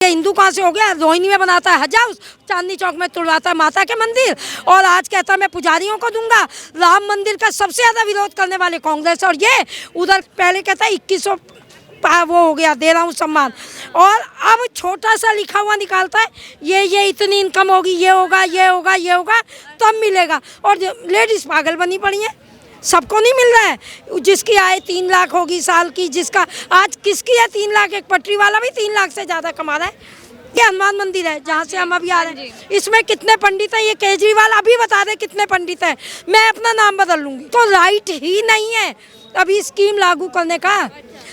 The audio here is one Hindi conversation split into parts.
हिंदू कहाँ से हो गया? रोहिणी में बनाता है हज हाउस, चांदनी चौक में तुड़वाता है माता के मंदिर, और आज कहता है मैं पुजारियों को दूंगा। राम मंदिर का सबसे ज़्यादा विरोध करने वाले कांग्रेस, और ये उधर पहले कहता है 2100 वो हो गया, दे रहा हूँ सम्मान, और अब छोटा सा लिखा हुआ निकालता है ये इतनी इनकम होगी, ये होगा, ये होगा, ये होगा, तब मिलेगा। और लेडीज़ पागल बनी पड़ी हैं, सबको नहीं मिल रहा है। जिसकी आय 3 लाख होगी साल की, जिसका आज किसकी है 3 लाख, एक पटरी वाला भी 3 लाख से ज़्यादा कमा रहा है। ये हनुमान मंदिर है जहाँ से हम अभी आ रहे हैं, इसमें कितने पंडित हैं? ये केजरीवाल अभी बता दे कितने पंडित हैं, मैं अपना नाम बदल लूँगी। तो राइट ही नहीं है अभी स्कीम लागू करने का,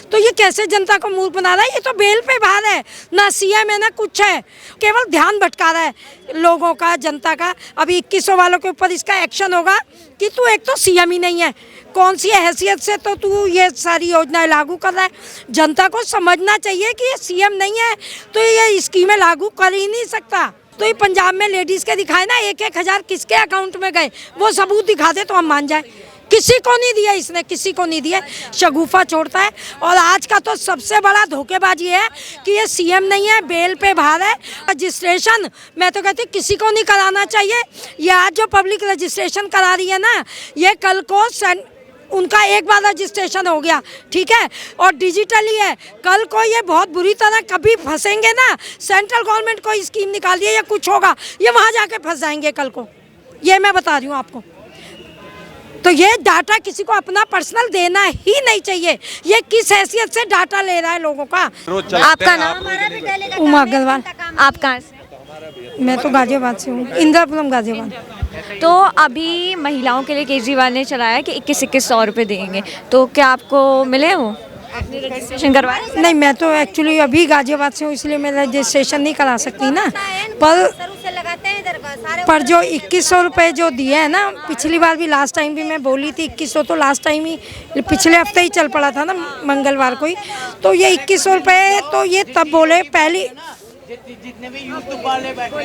तो ये कैसे जनता को मूर्ख बना रहा है? ये तो बेल पे बाहर है, ना सीएम है ना कुछ है, केवल ध्यान भटका रहा है लोगों का, जनता का। अभी 2100 वालों के ऊपर इसका एक्शन होगा कि तू एक तो सीएम ही नहीं है, कौन सी हैसियत से तो तू ये सारी योजनाएं लागू कर रहा है। जनता को समझना चाहिए कि ये सीएम नहीं है तो ये स्कीमें लागू कर ही नहीं सकता। तो ये पंजाब में लेडीज़ के दिखाए ना 1-1 हज़ार किसके अकाउंट में गए, वो सबूत दिखा दे तो हम मान जाए। किसी को नहीं दिया इसने, किसी को नहीं दिया, शगुफा छोड़ता है। और आज का तो सबसे बड़ा धोखेबाजी है कि ये सीएम नहीं है, बेल पे बाहर है। रजिस्ट्रेशन मैं तो कहती किसी को नहीं कराना चाहिए। ये आज जो पब्लिक रजिस्ट्रेशन करा रही है ना, ये कल को उनका एक बार रजिस्ट्रेशन हो गया, ठीक है, और डिजिटली है, कल को ये बहुत बुरी तरह कभी फंसेंगे ना, सेंट्रल गवर्नमेंट कोई स्कीम निकाल दिया या कुछ होगा, ये वहाँ जाके फंस जाएंगे कल को, ये मैं बता रही हूँ आपको। तो ये डाटा किसी को अपना पर्सनल देना ही नहीं चाहिए। ये किस हैसियत से डाटा ले रहा है लोगों का? आपका नाम? उमा अग्रवाल। आप कहाँ से? मैं तो गाजियाबाद से हूँ, इंदिरापुरम गाजियाबाद। तो अभी महिलाओं के लिए केजरीवाल ने चलाया कि 2100 रुपये देंगे, तो क्या आपको मिले वो? आपने रजिस्ट्रेशन करवाया? नहीं, मैं तो एक्चुअली अभी गाजियाबाद से हूँ, इसलिए मैं रजिस्ट्रेशन नहीं करा सकती ना। पर जो 2100 रुपये जो दिए हैं ना, पिछली बार भी लास्ट टाइम भी मैं बोली थी 2100, तो लास्ट टाइम ही पिछले हफ्ते ही चल पड़ा था ना मंगलवार को ही, तो ये 2100 रुपये तो ये तब बोले।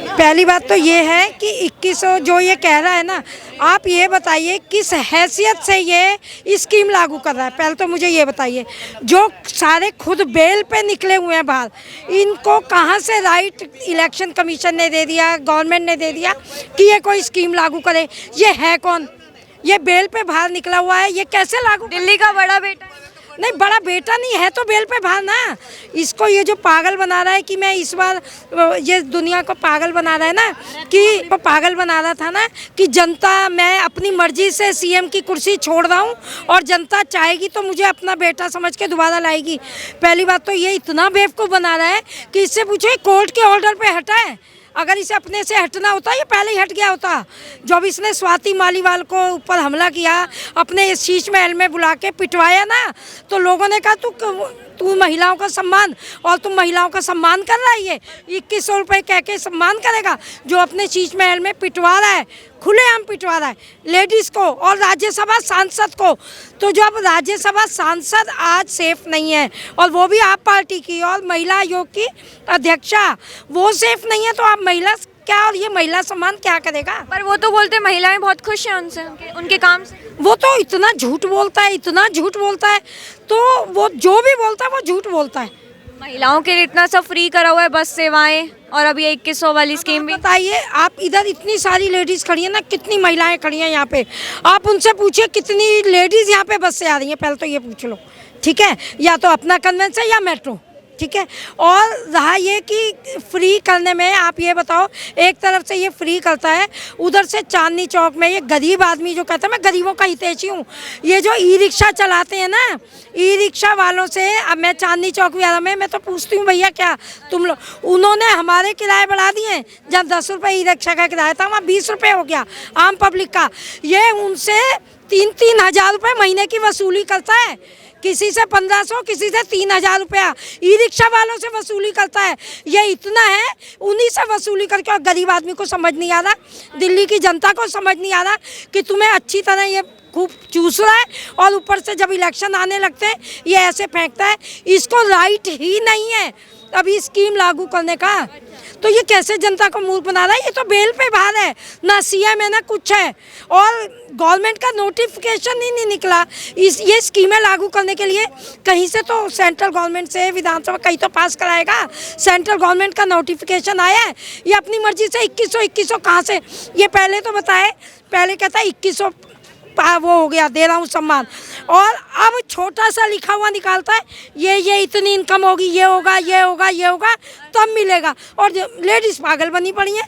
पहली बात तो ये है कि 2100 जो ये कह रहा है ना, आप ये बताइए किस हैसियत से ये स्कीम लागू कर रहा है? पहले तो मुझे ये बताइए, जो सारे खुद बेल पे निकले हुए हैं बाहर, इनको कहाँ से राइट इलेक्शन कमीशन ने दे दिया, गवर्नमेंट ने दे दिया कि ये कोई स्कीम लागू करे? ये है कौन? ये बेल पे बाहर निकला हुआ है, ये कैसे लागू? दिल्ली का बड़ा बेटा नहीं, बड़ा बेटा नहीं है तो बेल पे बाहर ना। इसको ये जो पागल बना रहा है कि मैं इस बार, ये दुनिया को पागल बना रहा है ना, कि वो पागल बना रहा था ना कि जनता, मैं अपनी मर्जी से सीएम की कुर्सी छोड़ रहा हूँ और जनता चाहेगी तो मुझे अपना बेटा समझ के दोबारा लाएगी। पहली बात तो ये इतना बेवकूफ़ बना रहा है कि इससे पूछो कोर्ट के ऑर्डर पे हटा है। अगर इसे अपने से हटना होता ये पहले ही हट गया होता। जब इसने स्वाति मालीवाल को ऊपर हमला किया, अपने इस शीश महल में बुला के पिटवाया ना, तो लोगों ने कहा तू महिलाओं का सम्मान, और तुम महिलाओं का सम्मान कर रहा है, ये 2100 रुपये कह के सम्मान करेगा जो अपने शीश महल में पिटवा रहा है, खुलेआम पिटवा रहा है लेडीज़ को और राज्यसभा सांसद को। तो जो अब राज्यसभा सांसद आज सेफ नहीं है, और वो भी आप पार्टी की और महिला आयोग की अध्यक्षा, वो सेफ नहीं है, तो आप महिला क्या, और ये महिला सम्मान क्या करेगा? पर वो तो बोलते महिलाएं बहुत खुश हैं उनसे, उनके काम से। वो तो इतना झूठ बोलता है, इतना झूठ बोलता है, तो वो जो भी बोलता है वो झूठ बोलता है। महिलाओं के लिए इतना सब फ्री करा हुआ है, बस सेवाएं, और अभी 2100 वाली स्कीम भी। बताइए, आप इधर इतनी सारी लेडीज़ खड़ी हैं ना, कितनी महिलाएं खड़ी हैं यहाँ पे, आप उनसे पूछिए कितनी लेडीज़ यहाँ पे बस से आ रही हैं, पहले तो ये पूछ लो, ठीक है, या तो अपना कन्वेंस है या मेट्रो, ठीक है। और रहा ये कि फ्री करने में, आप ये बताओ, एक तरफ से ये फ्री करता है, उधर से चांदनी चौक में ये गरीब आदमी जो कहता है मैं गरीबों का हितैषी हूँ, ये जो ई रिक्शा चलाते हैं ना, ई रिक्शा वालों से, अब मैं चांदनी चौक वाला में मैं तो पूछती हूँ भैया क्या तुम लोग, उन्होंने हमारे किराए बढ़ा दिए। जब 10 रुपये ई रिक्शा का किराया था, वहाँ 20 रुपये हो गया आम पब्लिक का। ये उनसे 3-3 हज़ार रुपये महीने की वसूली करता है, किसी से 1500, किसी से 3000 रुपया ई रिक्शा वालों से वसूली करता है। ये इतना है, उन्हीं से वसूली करके, और गरीब आदमी को समझ नहीं आ रहा, दिल्ली की जनता को समझ नहीं आ रहा कि तुम्हें अच्छी तरह ये खूब चूस रहा है, और ऊपर से जब इलेक्शन आने लगते हैं ये ऐसे फेंकता है। इसको राइट ही नहीं है अभी स्कीम लागू करने का। तो ये कैसे जनता को मूर्ख बना रहा है? ये तो बेल पे बाहर है, ना सीएम है ना कुछ है, और गवर्नमेंट का नोटिफिकेशन ही नहीं निकला ये स्कीमें लागू करने के लिए। कहीं से तो सेंट्रल गवर्नमेंट से विधानसभा कहीं तो पास कराएगा। सेंट्रल गवर्नमेंट का नोटिफिकेशन आया है, ये अपनी मर्जी से 2100 कहाँ से? ये पहले तो बताए, पहले कहता है 2100 वो हो गया, दे रहा हूँ सम्मान, और अब छोटा सा लिखा हुआ निकालता है ये इतनी इनकम होगी, ये होगा ये होगा ये होगा, तब मिलेगा। और लेडीज पागल बनी पड़ी है,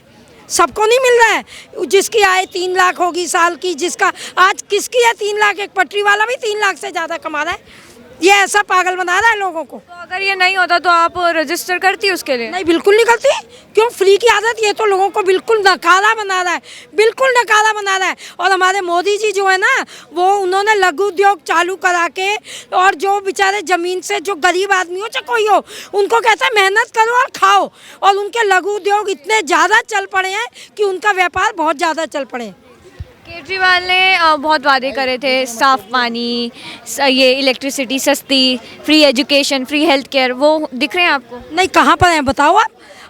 सबको नहीं मिल रहा है। जिसकी आय 3 लाख होगी साल की, जिसका आज किसकी है 3 लाख, एक पटरी वाला भी 3 लाख से ज़्यादा कमा रहा है। ये ऐसा पागल बना रहा है लोगों को। तो अगर ये नहीं होता तो आप रजिस्टर करती उसके लिए? नहीं, बिल्कुल नहीं करती। क्यों? फ्री की आदत ये तो लोगों को बिल्कुल नकारा बना रहा है, बिल्कुल नकारा बना रहा है। और हमारे मोदी जी जो है ना, वो उन्होंने लघु उद्योग चालू करा के, और जो बेचारे ज़मीन से जो गरीब आदमी हो चाहे कोई हो, उनको कहता है मेहनत करो और खाओ, और उनके लघु उद्योग इतने ज़्यादा चल पड़े हैं कि उनका व्यापार बहुत ज़्यादा चल पड़े। केजरीवाल ने बहुत वादे करे थे, साफ पानी, ये इलेक्ट्रिसिटी सस्ती, free education, free health care, वो दिख रहे हैं आपको? नहीं, कहाँ पर हैं बताओ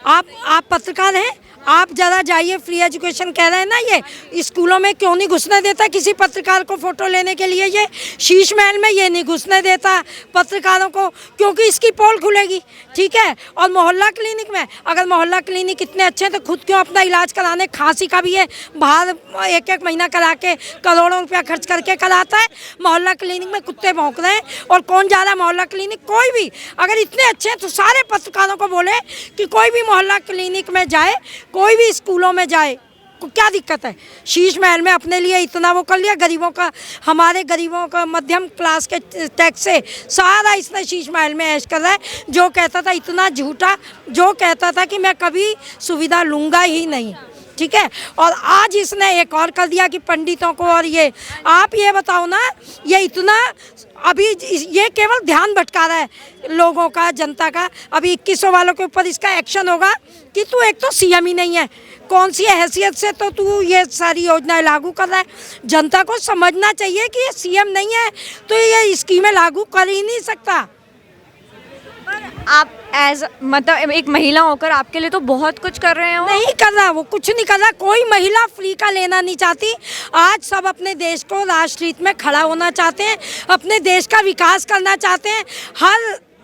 आप पत्रकार हैं, आप ज़रा जाइए। फ्री एजुकेशन कह रहे हैं ना, ये स्कूलों में क्यों नहीं घुसने देता किसी पत्रकार को फ़ोटो लेने के लिए? ये शीश महल में ये नहीं घुसने देता पत्रकारों को, क्योंकि इसकी पोल खुलेगी, ठीक है। और मोहल्ला क्लिनिक में, अगर मोहल्ला क्लिनिक इतने अच्छे हैं तो खुद क्यों अपना इलाज कराने? खांसी का भी है, बाहर 1-1 महीना करा के करोड़ों रुपया खर्च करके कराता है। मोहल्ला क्लिनिक में कुत्ते भौंक रहे हैं, और कौन जा रहा है मोहल्ला क्लिनिक? कोई भी। अगर इतने अच्छे हैं तो सारे पत्रकारों को बोले कि कोई भी मोहल्ला क्लिनिक में जाए, कोई भी स्कूलों में जाए, क्या दिक्कत है? शीश महल में अपने लिए इतना वो कर लिया, गरीबों का, हमारे गरीबों का मध्यम क्लास के टैक्स से सारा इसने शीश महल में ऐश कर रहा है। जो कहता था इतना झूठा, जो कहता था कि मैं कभी सुविधा लूँगा ही नहीं, ठीक है। और आज इसने एक और कर दिया कि पंडितों को, और ये आप ये बताओ ना, ये इतना अभी ये केवल ध्यान भटका रहा है लोगों का, जनता का। अभी 2100 वालों के ऊपर इसका एक्शन होगा कि तू एक तो सीएम ही नहीं है, कौन सी हैसियत से तो तू ये सारी योजनाएं लागू कर रहा है? जनता को समझना चाहिए कि ये सीएम नहीं है तो ये स्कीमें लागू कर ही नहीं सकता। आप मतलब एक महिला होकर आपके लिए तो बहुत कुछ कर रहे हो। नहीं कर रहा, वो कुछ नहीं कर रहा। कोई महिला फ्री का लेना नहीं चाहती। आज सब अपने देश को राष्ट्रहित में खड़ा होना चाहते हैं, अपने देश का विकास करना चाहते हैं।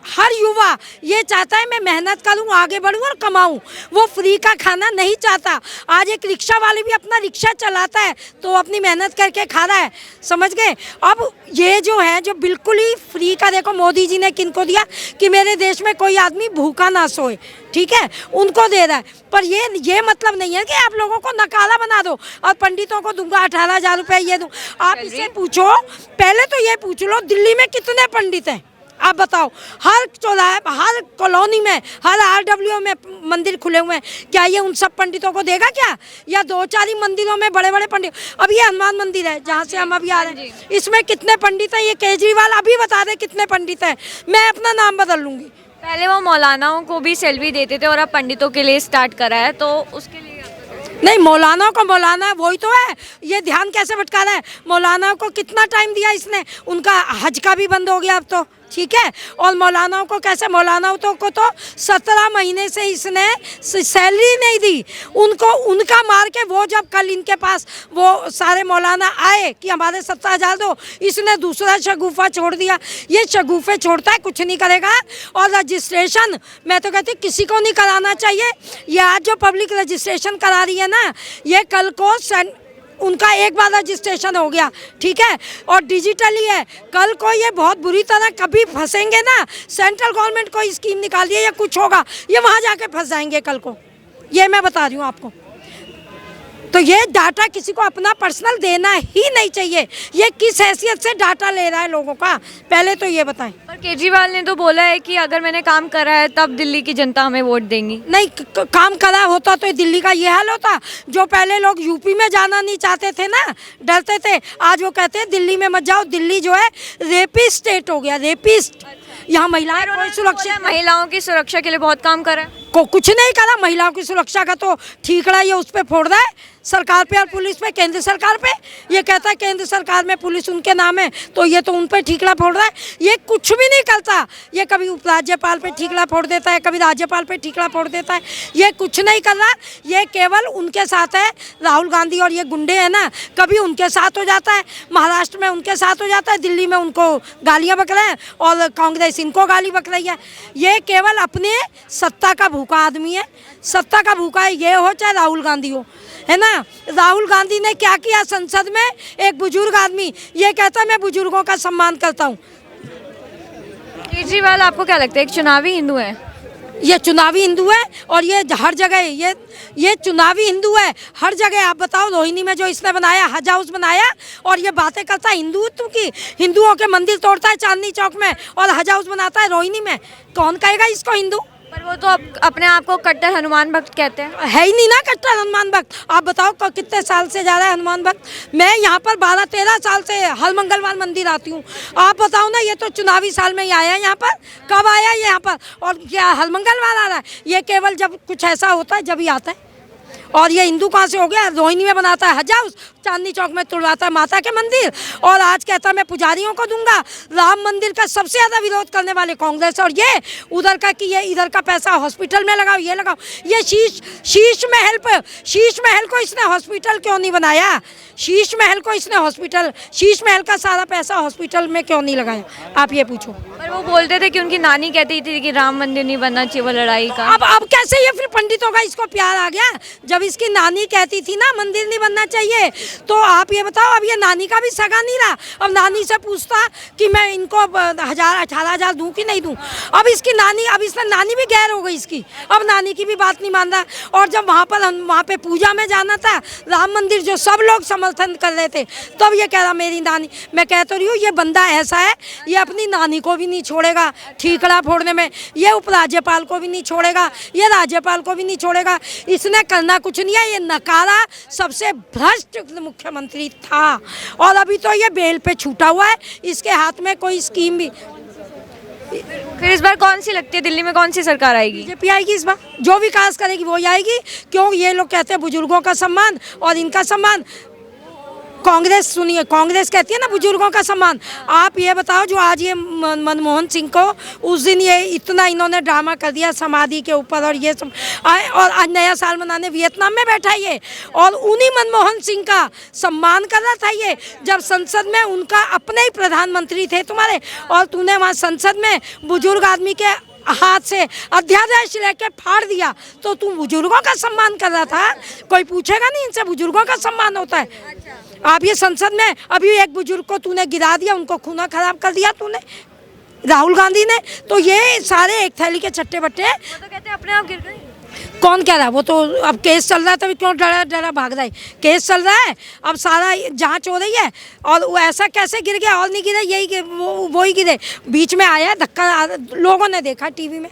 हर युवा ये चाहता है मैं मेहनत करूं, आगे बढ़ूं और कमाऊं। वो फ्री का खाना नहीं चाहता। आज एक रिक्शा वाले भी अपना रिक्शा चलाता है तो अपनी मेहनत करके खा रहा है, समझ गए। अब ये जो है, जो बिल्कुल ही फ्री का, देखो मोदी जी ने किनको दिया कि मेरे देश में कोई आदमी भूखा ना सोए, ठीक है, उनको दे रहा है। पर ये मतलब नहीं है कि आप लोगों को नकारा बना दो और पंडितों को दूंगा 18,000 रुपये ये दूँ। आप इससे पूछो, पहले तो ये पूछ लो दिल्ली में कितने पंडित हैं, आप बताओ। हर चौराहे, हर कॉलोनी में, हर RW में मंदिर खुले हुए हैं। क्या ये उन सब पंडितों को देगा क्या? या 2-4 ही मंदिरों में बड़े बड़े पंडित? अब ये हनुमान मंदिर है जहाँ से हम अभी आ रहे हैं, इसमें कितने पंडित हैं? ये केजरीवाल अभी बता दे कितने पंडित हैं, मैं अपना नाम बदल लूँगी। पहले वो मौलानाओं को भी सैलरी देते थे और अब पंडितों के लिए स्टार्ट करा है, तो उसके लिए नहीं, मौलाना को मौलाना वही तो है। ये ध्यान कैसे भटका रहा है? मौलाना को कितना टाइम दिया इसने? उनका हज का भी बंद हो गया अब तो, ठीक है। और मौलानाओं को कैसे? मौलानाओं को तो 17 महीने से इसने सैलरी नहीं दी उनको। उनका मार के वो जब कल इनके पास वो सारे मौलाना आए कि हमारे 17,000 दो, इसने दूसरा शगुफा छोड़ दिया। ये शगुफे छोड़ता है, कुछ नहीं करेगा। और रजिस्ट्रेशन मैं तो कहती किसी को नहीं कराना चाहिए। ये आज जो पब्लिक रजिस्ट्रेशन करा रही है ना, ये कल को उनका एक बार रजिस्ट्रेशन हो गया, ठीक है, और डिजिटली है। कल को ये बहुत बुरी तरह कभी फंसेंगे ना, सेंट्रल गवर्नमेंट कोई स्कीम निकाल दिया या कुछ होगा, ये वहाँ जाके फंस जाएंगे कल को। ये मैं बता रही हूँ आपको। तो ये डाटा किसी को अपना पर्सनल देना ही नहीं चाहिए। ये किस हैसियत से डाटा ले रहा है लोगों का, पहले तो ये बताएं। पर केजरीवाल ने तो बोला है कि अगर मैंने काम करा है तब दिल्ली की जनता हमें वोट देंगी। नहीं, काम करा होता तो दिल्ली का ये हाल होता। जो पहले लोग यूपी में जाना नहीं चाहते थे ना, डरते थे, आज वो कहते हैं दिल्ली में मत जाओ। दिल्ली जो है रेपिस्ट स्टेट हो गया, रेपिस्ट। यहाँ महिलाएं कोई सुरक्षित, महिलाओं की सुरक्षा के लिए बहुत काम करा है। को कुछ नहीं करा। महिलाओं की सुरक्षा का तो ठीकरा ये उस पर फोड़ रहा है, सरकार पे और पुलिस पे, केंद्र सरकार पे। ये कहता है केंद्र सरकार में पुलिस उनके नाम है, तो ये तो उन पे ठीकरा फोड़ रहा है। ये कुछ भी नहीं करता। ये कभी उपराज्यपाल पे ठीकरा फोड़ देता है, कभी राज्यपाल पे ठीकरा फोड़ देता है। ये कुछ नहीं कर रहा। ये केवल उनके साथ है, राहुल गांधी और ये गुंडे हैं ना, कभी उनके साथ हो जाता है, महाराष्ट्र में उनके साथ हो जाता है, दिल्ली में उनको गालियाँ बक रहे हैं और कांग्रेस इनको गाली बक रही है। ये केवल अपने सत्ता का भूखा आदमी है। सत्ता का भूखा है, ये हो चाहे राहुल गांधी हो, है ना। राहुल गांधी ने क्या किया संसद में? एक बुजुर्ग आदमी ये कहता है मैं बुजुर्गों का सम्मान करता हूँ। केजरीवाल आपको क्या लगता है एक चुनावी हिंदू है? ये चुनावी हिंदू है और ये हर जगह ये चुनावी हिंदू है हर जगह। आप बताओ रोहिणी में जो इसने बनाया, हज हाउस बनाया, और ये बातें करता है हिंदुत्व की, हिंदुओं के मंदिर तोड़ता है चांदनी चौक में और हज हाउस बनाता है रोहिणी में। कौन कहेगा इसको हिंदू? पर वो तो अपने आप को कट्टर हनुमान भक्त कहते हैं। है ही नहीं ना कट्टर हनुमान भक्त। आप बताओ कितने साल से जा रहा है हनुमान भक्त? मैं यहाँ पर 12-13 साल से हर मंगलवार मंदिर आती हूँ। आप बताओ ना, ये तो चुनावी साल में ही आया यहाँ पर। कब आया ये यहाँ पर? और क्या हर मंगलवार आ रहा है? ये केवल जब कुछ ऐसा होता है जब ही आता है। और ये हिंदू कहाँ से हो गया? रोहिणी में बनाता है हज हाउस, चांदनी चौक में तुड़वाता है माता के मंदिर, और आज कहता है मैं पुजारियों को दूंगा। राम मंदिर का सबसे ज़्यादा विरोध करने वाले कांग्रेस और ये उधर का कि ये इधर का पैसा हॉस्पिटल में लगाओ, ये लगाओ। ये शीश महल को इसने हॉस्पिटल क्यों नहीं बनाया? शीश महल को इसने हॉस्पिटल, शीश महल का सारा पैसा हॉस्पिटल में क्यों नहीं लगाया? आप ये पूछो। पर वो बोलते थे कि उनकी नानी कहती थी कि राम मंदिर नहीं बनना चाहिए, वो लड़ाई का। अब कैसे ये फिर पंडितों का इसको प्यार आ गया? जब इसकी नानी कहती थी ना मंदिर नहीं बनना चाहिए, तो आप ये बताओ अब ये नानी का भी सगा नहीं रहा। अब नानी से पूछता कि मैं इनको 18,000 दूं कि नहीं दूं। अब इसकी नानी, अब इसने नानी भी गैर हो गई इसकी, अब नानी की भी बात नहीं मान रहा। और जब वहाँ पे पूजा में जाना था, राम मंदिर जो सब लोग समर्थन कर रहे थे, तब ये कह रहा मेरी नानी। मैं कह तो रही हूँ ये बंदा ऐसा है, ये अपनी नानी को भी नहीं छोड़ेगा ठीकरा फोड़ने में, ये उपराज्यपाल को भी नहीं छोड़ेगा, ये राज्यपाल को भी नहीं छोड़ेगा। इसने करना कुछ नहीं है। ये नकारा सबसे भ्रष्ट मुख्यमंत्री था और अभी तो ये बेल पे छूटा हुआ है। इसके हाथ में कोई स्कीम भी। फिर इस बार कौन सी लगती है दिल्ली में, कौन सी सरकार आएगी? बीजेपी आएगी इस बार। जो विकास करेगी वो आएगी। क्यों? ये लोग कहते हैं बुजुर्गों का सम्मान और इनका सम्मान। कांग्रेस सुनिए, कांग्रेस कहती है ना बुजुर्गों का सम्मान। आप ये बताओ जो आज ये मनमोहन सिंह को उस दिन ये इतना इन्होंने ड्रामा कर दिया समाधि के ऊपर और ये सब और आज नया साल मनाने वियतनाम में बैठा ये, और उन्हीं मनमोहन सिंह का सम्मान कर रहा था ये, जब संसद में उनका अपने ही प्रधानमंत्री थे तुम्हारे, और तूने वहाँ संसद में बुजुर्ग आदमी के हाथ से अध्यादेश लेके फाड़ दिया। तो तू बुजुर्गों का सम्मान कर रहा था। कोई पूछेगा नहीं इनसे, बुजुर्गों का सम्मान होता है। आप ये संसद में अभी एक बुजुर्ग को तूने गिरा दिया, उनको खूना खराब कर दिया तूने, राहुल गांधी ने। तो ये सारे एक थैली के चट्टे बट्टे। वो तो कहते हैं अपने आप गिर गए। कौन कह रहा है? वो तो अब केस चल रहा है, तभी क्यों डरा भाग रहा है? केस चल रहा है, अब सारा जांच हो रही है, और वो ऐसा कैसे गिर गया? और नहीं गिरे, यही वो ही गिरे, बीच में आया धक्का, लोगों ने देखा टीवी में।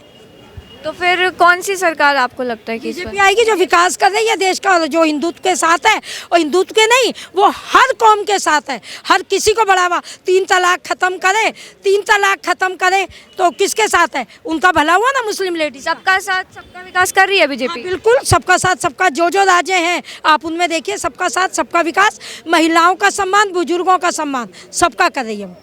तो फिर कौन सी सरकार आपको लगता है कि बीजेपी आएगी जो विकास कर रही है देश का, और जो हिंदुत्व के साथ है, और हिंदुत्व के नहीं, वो हर कौम के साथ है, हर किसी को बढ़ावा। 3 तलाक खत्म करे, 3 तलाक खत्म करे तो किसके साथ है? उनका भला हुआ ना मुस्लिम लेडी। सबका साथ सबका विकास कर रही है बीजेपी। बिल्कुल, सबका साथ सबका, जो राज्य हैं आप उनमें देखिए, सबका साथ सबका विकास, महिलाओं का सम्मान, बुजुर्गों का सम्मान, सबका कर रही है।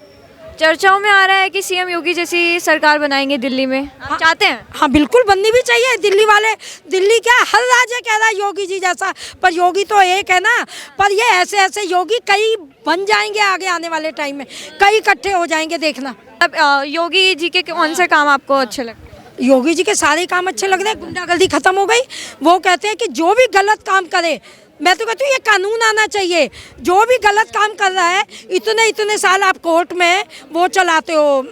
चर्चाओं में आ रहा है कि सीएम योगी जैसी सरकार बनाएंगे दिल्ली में, आप चाहते हैं? हाँ बिल्कुल, बननी भी चाहिए। दिल्ली वाले, दिल्ली क्या हर राज्य कह रहा है योगी जी जैसा, पर योगी तो एक है ना। पर ये ऐसे ऐसे योगी कई बन जाएंगे आगे आने वाले टाइम में, कई इकट्ठे हो जाएंगे, देखना। अब योगी जी के कौन से काम आपको अच्छे लगते हैं? योगी जी के सारे काम अच्छे लग रहे हैं। गुंडागर्दी खत्म हो गई। वो कहते हैं कि जो भी गलत काम करे, मैं तो कहती हूँ ये कानून आना चाहिए। जो भी गलत काम कर रहा है, इतने साल आप कोर्ट में वो चलाते हो,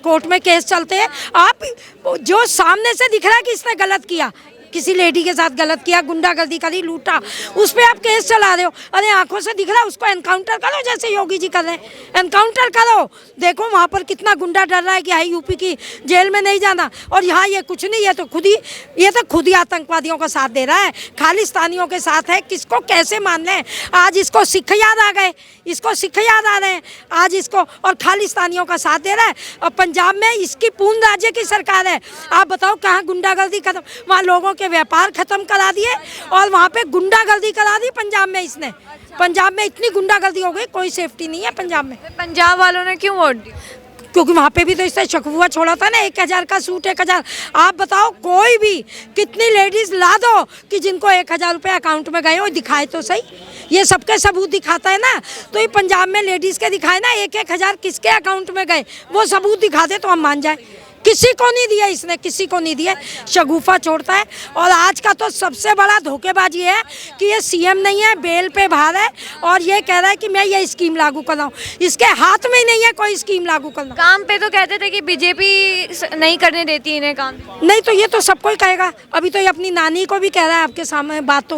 कोर्ट में केस चलते हैं, आप जो सामने से दिख रहा है कि इसने गलत किया, किसी लेडी के साथ गलत किया, गुंडागर्दी करी, लूटा, उस पर आप केस चला रहे हो। अरे आंखों से दिख रहा है, उसको एनकाउंटर करो जैसे योगी जी कर रहे हैं, एनकाउंटर करो। देखो वहाँ पर कितना गुंडा डर रहा है कि हाई यूपी की जेल में नहीं जाना, और यहाँ ये कुछ नहीं, ये तो खुद ही आतंकवादियों का साथ दे रहा है, खालिस्तानियों के साथ है। किसको कैसे मान लें? आज इसको सिख याद आ गए, इसको सिख याद आ रहे हैं आज इसको, और खालिस्तानियों का साथ दे रहा है। और पंजाब में इसकी पूर्ण राज्य की सरकार है। आप बताओ कहाँ गुंडागर्दी खत्म? वहाँ लोगों के व्यापार खत्म करा दिए और वहाँ पे गुंडागर्दी करा दी पंजाब में इसने। पंजाब में इतनी गुंडागर्दी हो गई, कोई सेफ्टी नहीं है पंजाब में। पंजाब वालों ने क्यों वोट दिया? क्योंकि वहाँ पे भी तो इससे शकुआ छोड़ा था ना, 1000 का सूट 1000। आप बताओ कोई भी कितनी लेडीज ला दो कि जिनको 1000 रुपये अकाउंट में गए हो, दिखाए तो सही। ये सबके सबूत दिखाता है ना। तो ये पंजाब में लेडीज के दिखाए ना 1-1000 किसके अकाउंट में गए, वो सबूत दिखा दे तो हम मान जाए। किसी को नहीं दिया इसने, किसी को नहीं दिया, शगुफा छोड़ता है। और आज का तो सबसे बड़ा धोखेबाजी है कि ये सीएम नहीं है, बेल पे बाहर है, और ये कह रहा है कि मैं ये स्कीम लागू कर रहा हूँ। इसके हाथ में ही नहीं है कोई स्कीम लागू करना। काम पे तो कहते थे कि बीजेपी नहीं करने देती इन्हें काम। नहीं तो ये तो सबको ही कहेगा। अभी तो ये अपनी नानी को भी कह रहा है, आपके सामने बात तो